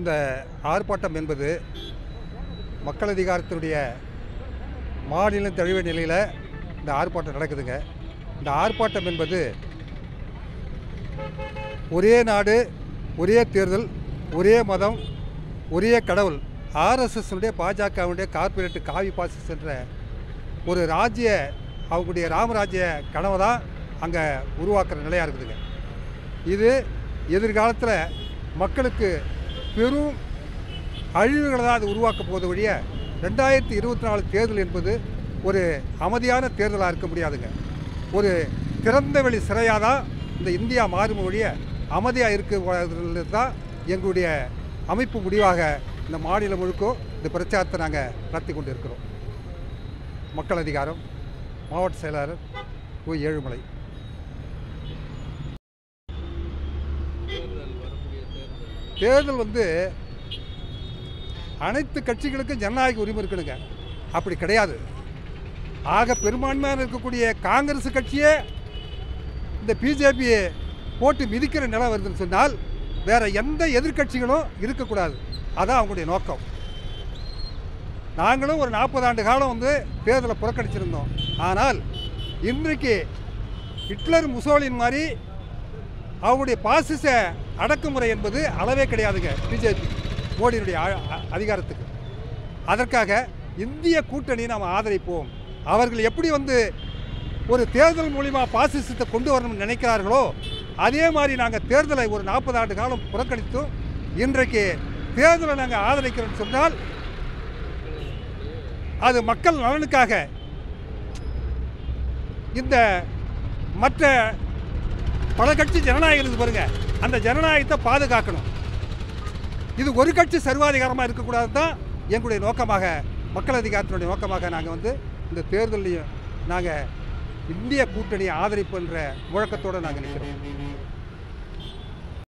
இந்த ஆர்ப்பாட்டம் என்பது மக்கள் அதிகாரத்தினுடைய மாநிலம் தழுவிய நிலையில் இந்த ஆர்ப்பாட்டம் நடக்குதுங்க. இந்த ஆர்ப்பாட்டம் என்பது ஒரே நாடு, ஒரே தேர்தல், ஒரே மதம், ஒரே கடவுள், ஆர்எஸ்எஸ்னுடைய பாஜகவுடைய கார்பரேட் காவி பாசிஸ் என்ற ஒரு ராஜ்ய அவங்களுடைய ராமராஜ்ய கனவை தான் அங்கே உருவாக்குற நிலையாக இருக்குதுங்க. இது எதிர்காலத்தில் மக்களுக்கு பெரும் அழிவுகளை தான் அது உருவாக்க போது வழிய 2024 தேர்தல் என்பது ஒரு அமைதியான தேர்தலாக இருக்க முடியாதுங்க. ஒரு திறந்த வெளி சிறையாக தான் இந்த இந்தியா மாறும் வழிய அமைதியாக இருக்கிறது தான் எங்களுடைய அமைப்பு முடிவாக இந்த மாநிலம் முழுக்க இந்த பிரச்சாரத்தை நாங்கள் நடத்தி கொண்டு இருக்கிறோம். மக்கள் அதிகாரம், மாவட்ட செயலாளர் ஏழுமலை. தேர்தல் அனைத்து கட்சிகளுக்கும் ஜனநாயக உரிமை இருக்கணுங்க. அப்படி கிடையாது. ஆக பெரும்பான்மையாக இருக்கக்கூடிய காங்கிரஸ் கட்சியே இந்த பிஜேபியை போட்டு மிதிக்கிற நிலை வருதுன்னு சொன்னால் வேறு எந்த எதிர்கட்சிகளும் இருக்கக்கூடாது. அதான் அவங்களுடைய நோக்கம். நாங்களும் ஒரு 40 ஆண்டு காலம் தேர்தலை புறக்கணிச்சிருந்தோம். ஆனால் இன்றைக்கு ஹிட்லர் முசோலின் மாதிரி அவங்களுடைய பாசிச அடக்குமுறை என்பது அளவே கிடையாதுங்க பிஜேபி மோடியினுடைய அதிகாரத்துக்கு. அதற்காக இந்திய கூட்டணியை நாம் ஆதரிப்போம். அவர்கள் எப்படி ஒரு தேர்தல் மூலிமா பாசிசத்தை கொண்டு வரணும்னு நினைக்கிறார்களோ அதே மாதிரி நாங்கள் தேர்தலை ஒரு 40 ஆண்டு காலம் புறக்கணித்தோம். இன்றைக்கு தேர்தலை நாங்கள் ஆதரிக்கிறோம்னு சொன்னால் அது மக்கள் நலனுக்காக. இந்த மற்ற பல கட்சி ஜனநாயகம் இருக்குது பாருங்க, அந்த ஜனநாயகத்தை பாதுகாக்கணும். இது ஒரு கட்சி சர்வாதிகாரமாக இருக்கக்கூடாது தான் எங்களுடைய நோக்கமாக, மக்கள் அதிகாரத்தினுடைய நோக்கமாக நாங்கள் இந்த தேர்தலையும் நாங்கள் இந்திய கூட்டணியை ஆதரிப்புன்ற முழக்கத்தோடு நாங்கள் நிற்கிறோம்.